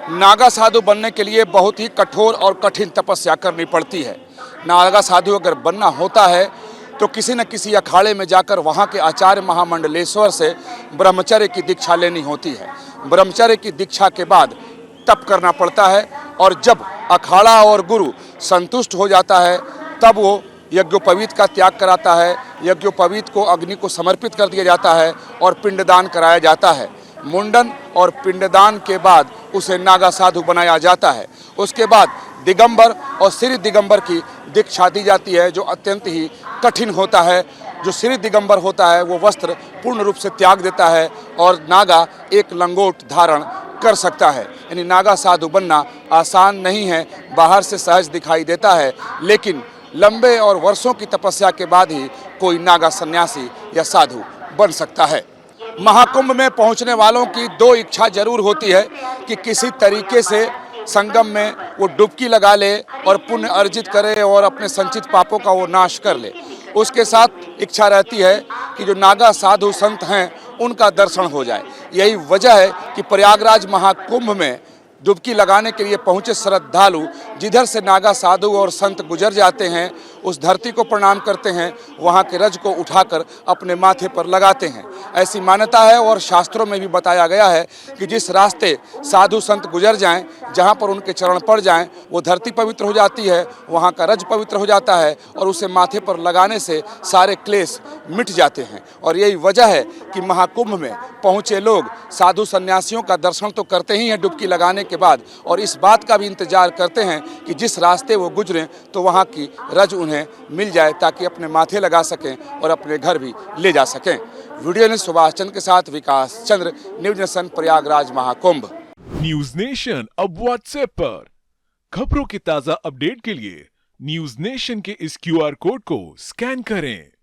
नागा साधु बनने के लिए बहुत ही कठोर और कठिन तपस्या करनी पड़ती है। नागा साधु अगर बनना होता है तो किसी न किसी अखाड़े में जाकर वहाँ के आचार्य महामंडलेश्वर से ब्रह्मचर्य की दीक्षा लेनी होती है। ब्रह्मचर्य की दीक्षा के बाद तप करना पड़ता है और जब अखाड़ा और गुरु संतुष्ट हो जाता है तब वो यज्ञोपवीत का त्याग कराता है। यज्ञोपवीत को अग्नि को समर्पित कर दिया जाता है और पिंडदान कराया जाता है। मुंडन और पिंडदान के बाद उसे नागा साधु बनाया जाता है। उसके बाद दिगंबर और श्री दिगंबर की दीक्षा दी जाती है, जो अत्यंत ही कठिन होता है। जो श्री दिगंबर होता है वो वस्त्र पूर्ण रूप से त्याग देता है और नागा एक लंगोट धारण कर सकता है। यानी नागा साधु बनना आसान नहीं है, बाहर से सहज दिखाई देता है, लेकिन लंबे और वर्षों की तपस्या के बाद ही कोई नागा सन्यासी या साधु बन सकता है। महाकुंभ में पहुंचने वालों की दो इच्छा जरूर होती है कि किसी तरीके से संगम में वो डुबकी लगा ले और पुण्य अर्जित करे और अपने संचित पापों का वो नाश कर ले। उसके साथ इच्छा रहती है कि जो नागा साधु संत हैं उनका दर्शन हो जाए। यही वजह है कि प्रयागराज महाकुंभ में डुबकी लगाने के लिए पहुंचे श्रद्धालु जिधर से नागा साधु और संत गुजर जाते हैं उस धरती को प्रणाम करते हैं, वहां के रज को उठाकर अपने माथे पर लगाते हैं। ऐसी मान्यता है और शास्त्रों में भी बताया गया है कि जिस रास्ते साधु संत गुजर जाएं, जहां पर उनके चरण पड़ जाएं, वो धरती पवित्र हो जाती है, वहां का रज पवित्र हो जाता है और उसे माथे पर लगाने से सारे क्लेश मिट जाते हैं। और यही वजह है कि महाकुंभ में पहुंचे लोग साधु सन्यासियों का दर्शन तो करते ही हैं डुबकी लगाने के बाद, और इस बात का भी इंतजार करते हैं कि जिस रास्ते वो गुजरें तो वहाँ की रज उन्हें मिल जाए ताकि अपने माथे लगा सकें और अपने घर भी ले जा सकें। वीडियो ने सुभाष चंद्र के साथ Vikas Chandra, News Nation, Prayagraj Mahakumbh. News Nation अब व्हाट्सएप पर खबरों की ताजा अपडेट के लिए न्यूज नेशन के इस QR कोड को स्कैन करें।